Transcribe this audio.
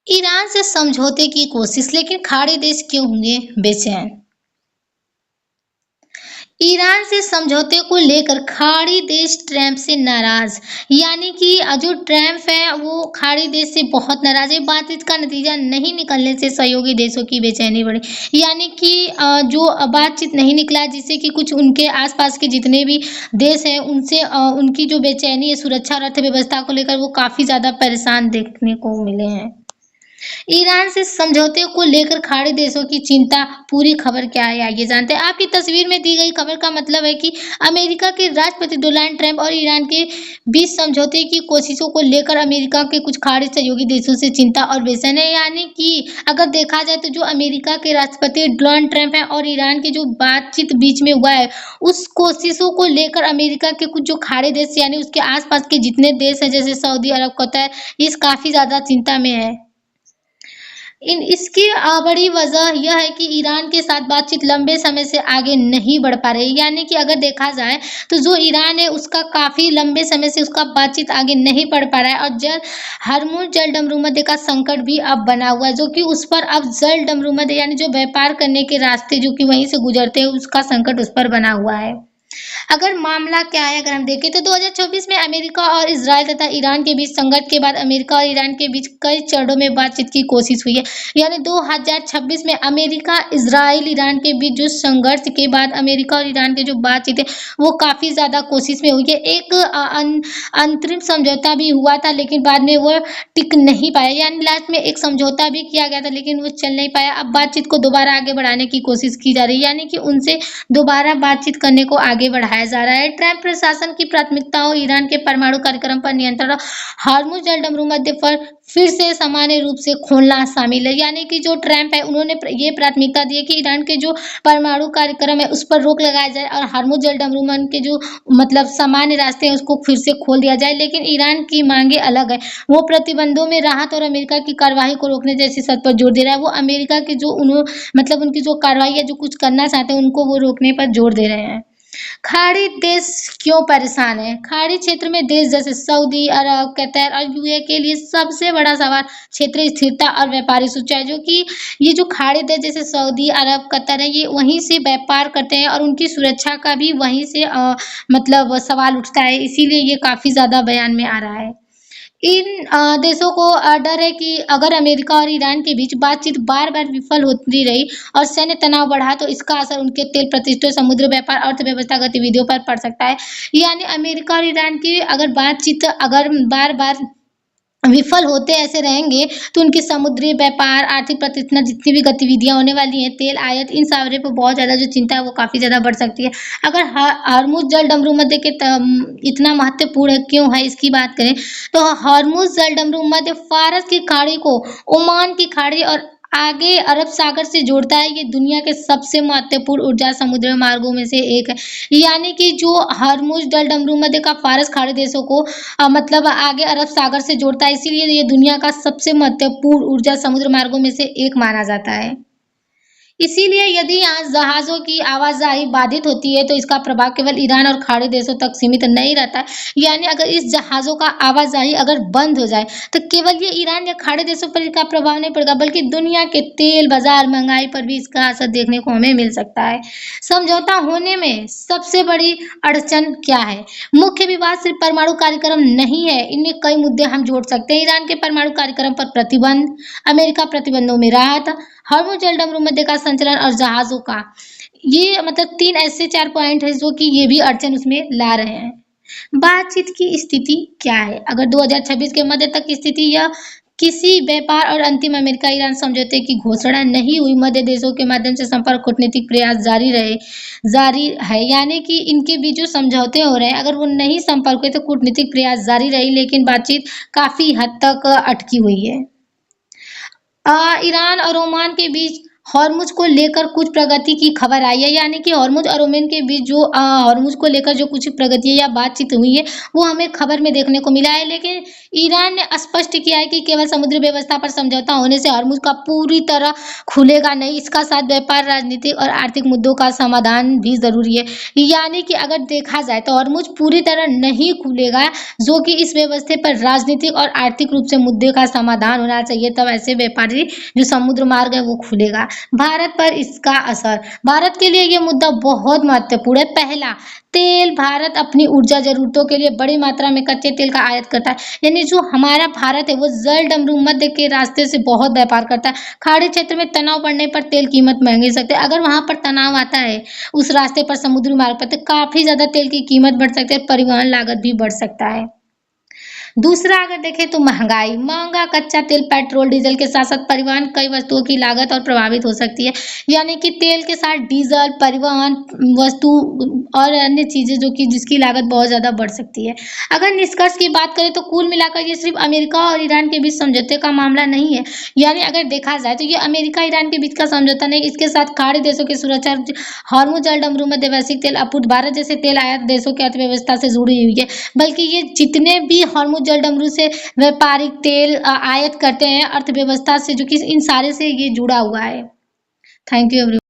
Iran से समझौते की कोशिश, लेकिन खाड़ी देश क्यों हुए बेचैन? ईरान से समझौते को लेकर खाड़ी देश ट्रंप से नाराज। यानी कि जो ट्रंप है वो खाड़ी देश से बहुत नाराज है। बातचीत का नतीजा नहीं निकलने से सहयोगी देशों की बेचैनी बढ़ी। यानी कि जो बातचीत नहीं निकला, जिससे कि कुछ उनके आसपास के जितने भी देश हैं उनसे उनकी जो बेचैनी है सुरक्षा और अर्थव्यवस्था को लेकर, वो काफी ज्यादा परेशान देखने को मिले हैं। ईरान से समझौते को लेकर खाड़ी देशों की चिंता। पूरी खबर क्या है आइए जानते हैं। आपकी तस्वीर में दी गई खबर का मतलब है कि अमेरिका के राष्ट्रपति डोनाल्ड ट्रंप और ईरान के बीच समझौते की कोशिशों को लेकर अमेरिका के कुछ खाड़ी सहयोगी देशों से चिंता और बेचैनी है। यानी कि अगर देखा जाए तो जो अमेरिका के राष्ट्रपति डोनाल्ड ट्रंप है और ईरान की जो बातचीत बीच में हुआ है, उस कोशिशों को लेकर अमेरिका के कुछ जो खाड़ी देश यानी उसके आसपास के जितने देश है जैसे सऊदी अरब, कतर, इस काफी ज्यादा चिंता में है। इन इसकी बड़ी वजह यह है कि ईरान के साथ बातचीत लंबे समय से आगे नहीं बढ़ पा रही। यानी कि अगर देखा जाए तो जो ईरान है उसका काफ़ी लंबे समय से उसका बातचीत आगे नहीं बढ़ पा रहा है, और हरमुज जल डमरूमध्य का संकट भी अब बना हुआ है, जो कि उस पर अब जल डमरूमध्य यानी जो व्यापार करने के रास्ते जो कि वहीं से गुजरते हैं उसका संकट उस पर बना हुआ है। अगर मामला क्या है अगर हम देखें तो 2024 में अमेरिका और इजराइल तथा ईरान के बीच संघर्ष के बाद अमेरिका और ईरान के बीच कई चरणों में बातचीत की कोशिश हुई है। यानी 2026 में अमेरिका, इजराइल, ईरान के बीच जो संघर्ष के बाद अमेरिका और ईरान की जो बातचीत है वो काफी ज्यादा कोशिश में हुई है। एक अंतरिम समझौता भी हुआ था, लेकिन बाद में वो टिक नहीं पाया। यानी लास्ट में एक समझौता भी किया गया था लेकिन वो चल नहीं पाया। अब बातचीत को दोबारा आगे बढ़ाने की कोशिश की जा रही है, यानी कि उनसे दोबारा बातचीत करने को आगे बढ़ाया जा रहा है। ट्रंप प्रशासन की प्राथमिकताओं ईरान के परमाणु कार्यक्रम पर नियंत्रण और हार्मुज जल डमरूमध्य पर फिर से सामान्य रूप से खोलना शामिल है। यानी कि जो ट्रंप है उन्होंने ये प्राथमिकता दी है कि ईरान के जो परमाणु कार्यक्रम है उस पर रोक लगाया जाए और हार्मुज जल डमरूमध्य के जो मतलब सामान्य रास्ते हैं उसको फिर से खोल दिया जाए। लेकिन ईरान की मांगे अलग है। वो प्रतिबंधों में राहत और अमेरिका की कार्रवाई को रोकने जैसी शर्त पर जोर दे रहा है। वो अमेरिका की जो मतलब उनकी जो कार्रवाई है, जो कुछ करना चाहते हैं उनको वो रोकने पर जोर दे रहे हैं। खाड़ी देश क्यों परेशान है? खाड़ी क्षेत्र में देश जैसे सऊदी अरब, कतर और यूएई के लिए सबसे बड़ा सवाल क्षेत्रीय स्थिरता और व्यापारिक सुरक्षा है। जो कि ये जो खाड़ी देश जैसे सऊदी अरब, कतर है, ये वहीं से व्यापार करते हैं और उनकी सुरक्षा का भी वहीं से मतलब सवाल उठता है। इसीलिए ये काफी ज्यादा बयान में आ रहा है। इन देशों को डर है कि अगर अमेरिका और ईरान के बीच बातचीत बार-बार विफल होती रही और सैन्य तनाव बढ़ा तो इसका असर उनके तेल प्रतिष्ठा, समुद्री व्यापार, अर्थव्यवस्था गतिविधियों पर पड़ सकता है। यानी अमेरिका और ईरान की अगर बातचीत अगर बार-बार विफल होते ऐसे रहेंगे तो उनकी समुद्री व्यापार, आर्थिक प्रतिष्ठा, जितनी भी गतिविधियां होने वाली हैं, तेल आयात, इन सारे पे बहुत ज्यादा जो चिंता है वो काफी ज्यादा बढ़ सकती है। अगर हॉर्मुज जल डमरूमध्य के इतना महत्वपूर्ण क्यों है इसकी बात करें तो हॉर्मुज जल डमरूमध्य फारस की खाड़ी को ओमान की खाड़ी और आगे अरब सागर से जोड़ता है। ये दुनिया के सबसे महत्वपूर्ण ऊर्जा समुद्री मार्गों में से एक है। यानी कि जो हॉर्मुज जल डमरूमध्य का फारस खाड़ी देशों को मतलब आगे अरब सागर से जोड़ता है, इसीलिए ये दुनिया का सबसे महत्वपूर्ण ऊर्जा समुद्र मार्गों में से एक माना जाता है। इसीलिए यदि यहाँ जहाज़ों की आवाजाही बाधित होती है तो इसका प्रभाव केवल ईरान और खाड़ी देशों तक सीमित नहीं रहता है। यानी अगर इस जहाज़ों का आवाजाही अगर बंद हो जाए तो केवल ये ईरान या खाड़ी देशों पर इसका प्रभाव नहीं पड़ेगा, बल्कि दुनिया के तेल बाजार, महंगाई पर भी इसका असर देखने को हमें मिल सकता है। समझौता होने में सबसे बड़ी अड़चन क्या है? मुख्य विवाद सिर्फ परमाणु कार्यक्रम नहीं है, इनमें कई मुद्दे हम जोड़ सकते हैं। ईरान के परमाणु कार्यक्रम पर प्रतिबंध, अमेरिका प्रतिबंधों में राहत, हॉर्मुज जल डमरूमध्य का संचालन और जहाजों का, ये मतलब 3 ऐसे 4 पॉइंट है जो कि ये भी अड़चन उसमें ला रहे हैं। बातचीत की स्थिति क्या है? अगर 2026 के मध्य तक की स्थिति या किसी व्यापार और अंतिम अमेरिका ईरान समझौते की घोषणा नहीं हुई, मध्य देशों के माध्यम से संपर्क, कूटनीतिक प्रयास जारी है। यानी कि इनके बीच जो समझौते हो रहे हैं अगर वो नहीं संपर्क हुए तो कूटनीतिक प्रयास जारी रही, लेकिन बातचीत काफी हद तक अटकी हुई है। ईरान और ओमान के बीच हॉर्मुज को लेकर कुछ प्रगति की खबर आई है, यानी कि हॉर्मुज और ओमान के बीच जो हॉर्मुज को लेकर जो कुछ प्रगति या बातचीत हुई है, वो हमें खबर में देखने को मिला है। लेकिन ईरान ने स्पष्ट किया है कि केवल समुद्री व्यवस्था पर समझौता होने से हॉर्मुज का पूरी तरह खुलेगा नहीं, इसका साथ व्यापार, राजनीतिक और आर्थिक मुद्दों का समाधान भी जरूरी है। यानी कि अगर देखा जाए तो हॉर्मुज पूरी तरह नहीं खुलेगा, जो कि इस व्यवस्था पर राजनीतिक और आर्थिक रूप से मुद्दे का समाधान होना चाहिए, तब ऐसे व्यापारी जो समुद्र मार्ग है वो खुलेगा। भारत पर इसका असर, भारत के लिए ये मुद्दा बहुत महत्वपूर्ण है। पहला, तेल, भारत अपनी ऊर्जा जरूरतों के लिए बड़ी मात्रा में कच्चे तेल का आयात करता है, यानी जो हमारा भारत है वो जल डमरू मध्य के रास्ते से बहुत व्यापार करता है। खाड़ी क्षेत्र में तनाव बढ़ने पर तेल कीमत महंगी सकती है। अगर वहां पर तनाव आता है उस रास्ते पर, समुद्री मार्ग पर, तो काफी ज्यादा तेल की कीमत बढ़ सकती है, परिवहन लागत भी बढ़ सकता है। दूसरा, अगर देखें तो महंगाई, महंगा कच्चा तेल, पेट्रोल, डीजल के साथ साथ परिवहन, कई वस्तुओं की लागत और प्रभावित हो सकती है। यानी कि तेल के साथ डीजल, परिवहन, वस्तु और अन्य चीजें जो कि जिसकी लागत बहुत ज्यादा बढ़ सकती है। अगर निष्कर्ष की बात करें तो कुल मिलाकर ये सिर्फ अमेरिका और ईरान के बीच समझौते का मामला नहीं है। यानी अगर देखा जाए तो ये अमेरिका ईरान के बीच का समझौता नहीं, इसके साथ खाड़ी देशों की सुरक्षा, हॉर्मुज जल डमरू में वैश्विक तेल आपूर्ति, भारत जैसे तेल आयात देशों की अर्थव्यवस्था से जुड़ी हुई है। बल्कि ये जितने भी हॉर्मुज जल डमरू से व्यापारिक तेल आयात करते हैं, अर्थव्यवस्था से जो कि इन सारे से ये जुड़ा हुआ है। Thank you everyone.